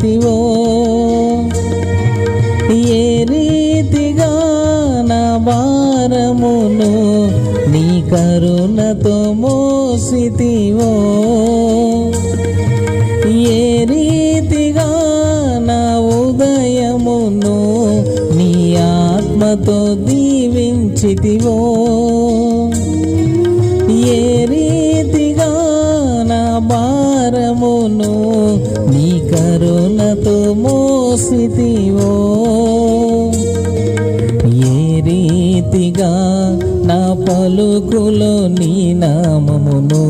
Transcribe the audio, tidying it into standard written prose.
చేసితివో, ఏ రీతిగా నా భారమును నీ కరుణతో మోసితివో, ఏ రీతిగా నా ఉదయమును నీ ఆత్మతో దీవించితివో, ఏ రీతిగా నా భారమును నీ కరుణతో మోసితివో, ఏ రీతిగా నా పలుకులో నీ నామమును